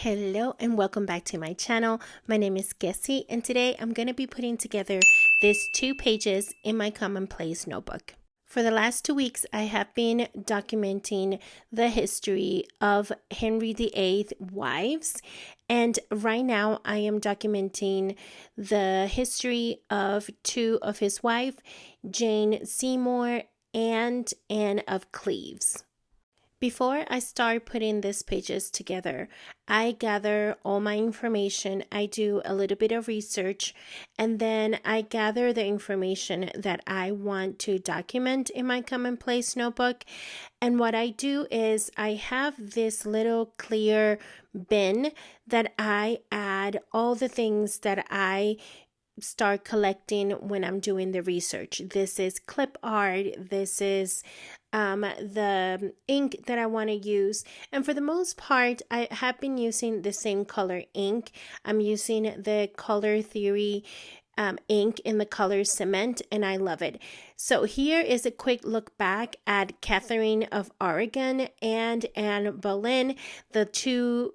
Hello and welcome back to my channel. My name is Kecie and today I'm going to be putting together these 2 pages in my commonplace notebook. For the last 2 weeks, I have been documenting the history of Henry VIII's wives, and right now I am documenting the history of 2 of his wives, Jane Seymour and Anne of Cleves. Before I start putting these pages together, I gather all my information. I do a little bit of research, and then I gather the information that I want to document in my commonplace notebook. And what I do is I have this little clear bin that I add all the things that I start collecting when I'm doing the research. This is clip art. This is the ink that I want to use. And for the most part, I have been using the same color ink. I'm using the Color Theory ink in the color cement, and I love it. So here is a quick look back at Catherine of Aragon and Anne Boleyn, the 2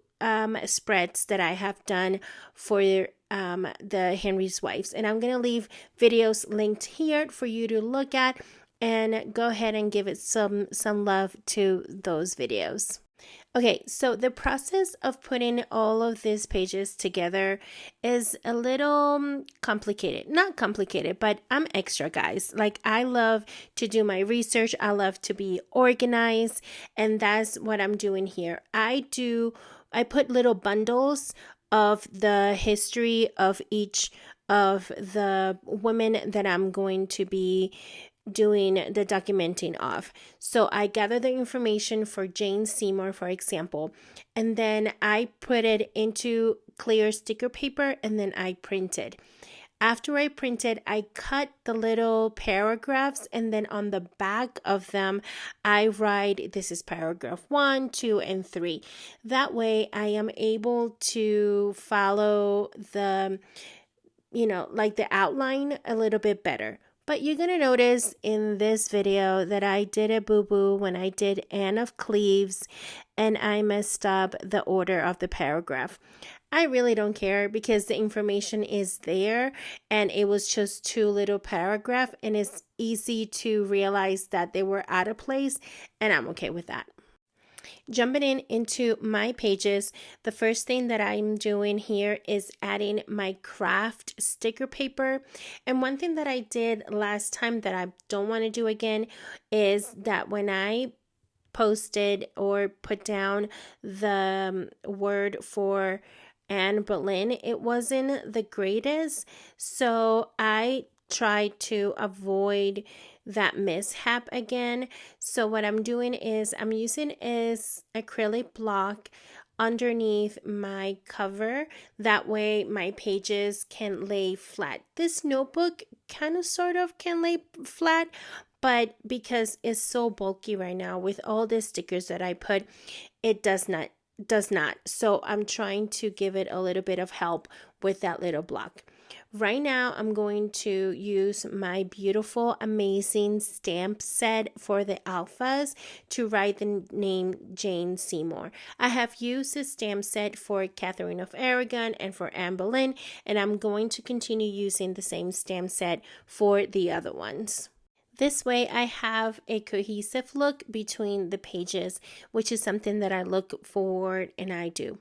spreads that I have done for the Henry's wives, and I'm gonna leave videos linked here for you to look at and go ahead and give it some love to those videos. Okay, so the process of putting all of these pages together is a little complicated. Not complicated, but I'm extra, guys. Like, I love to do my research. I love to be organized, and that's what I'm doing here. I put little bundles of the history of each of the women that I'm going to be doing the documenting of. So I gather the information for Jane Seymour, for example, and then I put it into clear sticker paper and then I print it. After I printed, I cut the little paragraphs, and then on the back of them, I write, this is paragraph 1, 2, and 3. That way, I am able to follow the, like the outline a little bit better. But you're going to notice in this video that I did a boo-boo when I did Anne of Cleves, and I messed up the order of the paragraph. I really don't care because the information is there and it was just 2 little paragraphs, and it's easy to realize that they were out of place, and I'm okay with that. Jumping into my pages, the first thing that I'm doing here is adding my craft sticker paper. And one thing that I did last time that I don't want to do again is that when I posted or put down the word for Anne Boleyn, it wasn't the greatest. So I tried to avoid that mishap again. So what I'm doing is I'm using is acrylic block underneath my cover. That way my pages can lay flat. This notebook kind of sort of can lay flat, but because it's so bulky right now with all the stickers that I put, it does not. So I'm trying to give it a little bit of help with that little block. Right now, I'm going to use my beautiful, amazing stamp set for the alphas to write the name Jane Seymour. I have used a stamp set for Catherine of Aragon and for Anne Boleyn, and I'm going to continue using the same stamp set for the other ones. This way, I have a cohesive look between the pages, which is something that I look forward and I do.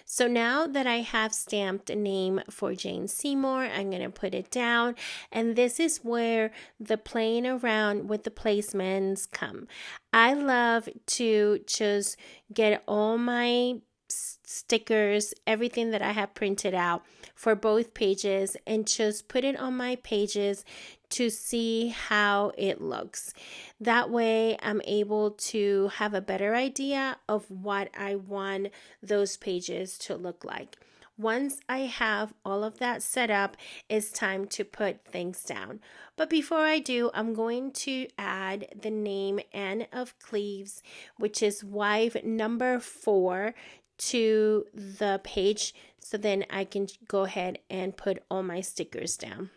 So now that I have stamped a name for Jane Seymour, I'm going to put it down. And this is where the playing around with the placements come. I love to just get all my stickers, everything that I have printed out for both pages, and just put it on my pages to see how it looks. That way I'm able to have a better idea of what I want those pages to look like. Once I have all of that set up, it's time to put things down. But before I do, I'm going to add the name Anne of Cleves, which is wife number 4, to the page, so then I can go ahead and put all my stickers down.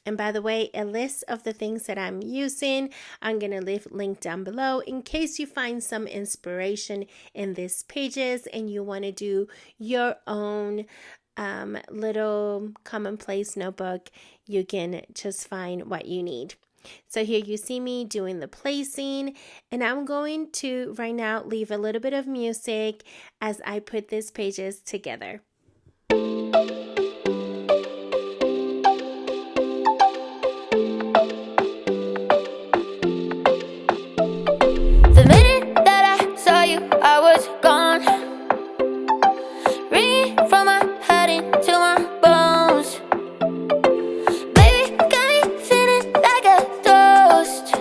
And by the way, a list of the things that I'm using, I'm going to leave a link down below in case you find some inspiration in these pages and you want to do your own little commonplace notebook. You can just find what you need. So here you see me doing the placing, and I'm going to right now leave a little bit of music as I put these pages together. The minute that I saw you, I was gone. Ringing from my head into my bones. Baby, got me feeling like a ghost.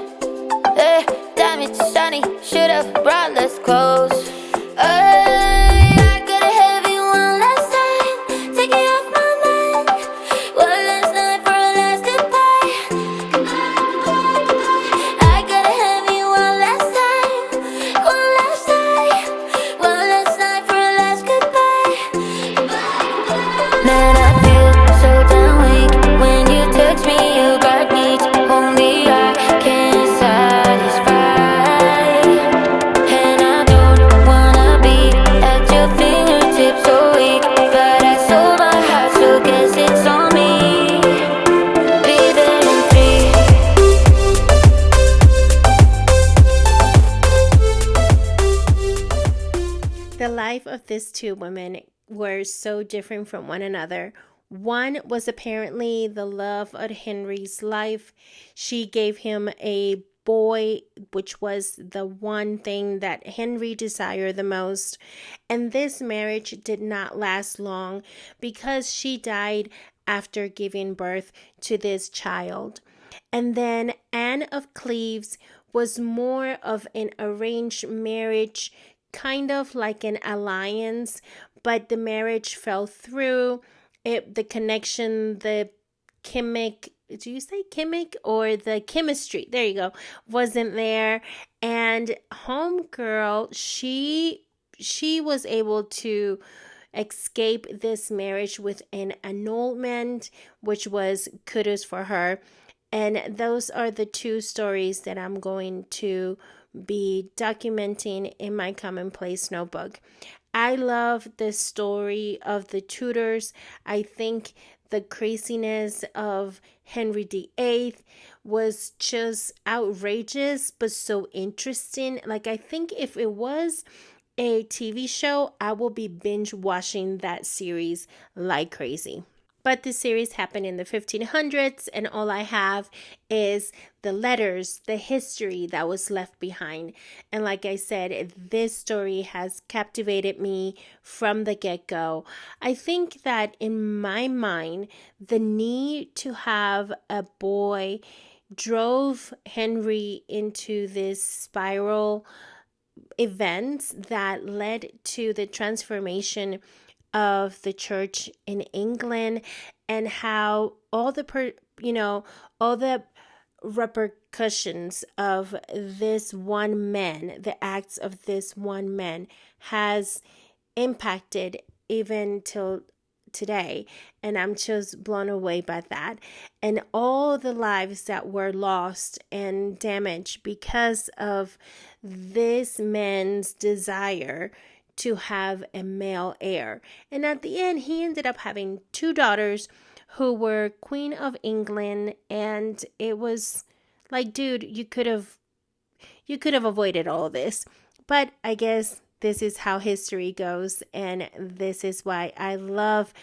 Damn, it's sunny, should've brought less clothes. I got a heavy one last time, taking off my mind. One last night for a last goodbye. I got a heavy one last time, one last night, one last night for a last goodbye. Man, I feel so damn weak when you text me, you got needs, only I can satisfy. And I don't wanna be at your fingertips so weak, but I sold my heart, so guess it's on me. Be there in 3. The life of these two women were so different from one another. One was apparently the love of Henry's life. She gave him a boy, which was the one thing that Henry desired the most. And this marriage did not last long because she died after giving birth to this child. And then Anne of Cleves was more of an arranged marriage, kind of like an alliance, but the marriage fell through. The connection, the chemic, do you say chemic or the chemistry? There you go, wasn't there. And homegirl, she was able to escape this marriage with an annulment, which was kudos for her. And those are the two stories that I'm going to be documenting in my commonplace notebook. I love the story of the Tudors. I think the craziness of Henry VIII was just outrageous, but so interesting. Like, I think if it was a TV show, I will be binge watching that series like crazy. But the series happened in the 1500s, and all I have is the letters, the history that was left behind. And like I said, this story has captivated me from the get-go. I think that in my mind, the need to have a boy drove Henry into this spiral events that led to the transformation of the church in England, and how all the repercussions of this one man, the acts of this one man, has impacted even till today. And I'm just blown away by that, and all the lives that were lost and damaged because of this man's desire to have a male heir. And at the end, he ended up having 2 daughters who were Queen of England, and it was like, dude, you could have avoided all this. But I guess this is how history goes, and this is why I love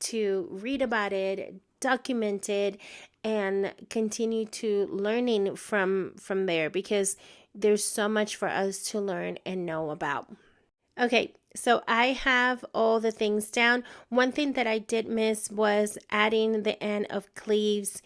to read about it, document it, and continue to learning from there, because there's so much for us to learn and know about. Okay, so I have all the things down. One thing that I did miss was adding the Anne of Cleves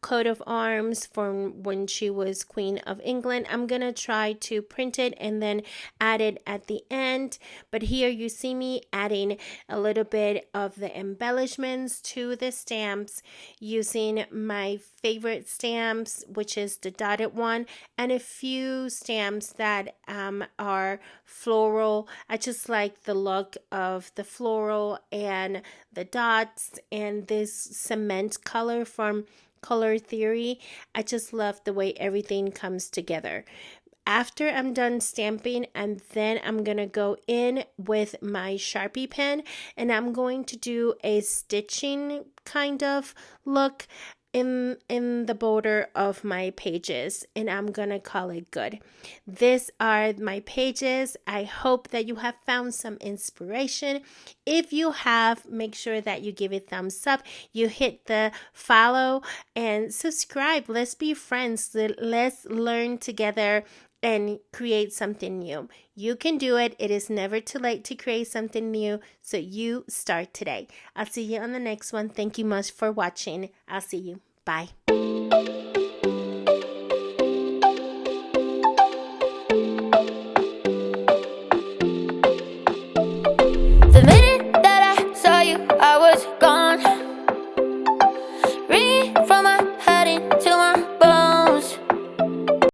coat of arms from when she was Queen of England. I'm going to try to print it and then add it at the end. But here you see me adding a little bit of the embellishments to the stamps using my favorite stamps, which is the dotted one, and a few stamps that are floral. I just like the look of the floral and the dots and this cement color from Color Theory. I just love the way everything comes together. After I'm done stamping, and then I'm going to go in with my Sharpie pen and I'm going to do a stitching kind of look in the border of my pages, and I'm gonna call it good. These are my pages. I hope that you have found some inspiration. If you have, make sure that you give it thumbs up, you hit the follow and subscribe. Let's be friends. Let's learn together and create something new. You can do it. It is never too late to create something new. So you start today. I'll see you on the next one. Thank you much for watching. I'll see you. Bye.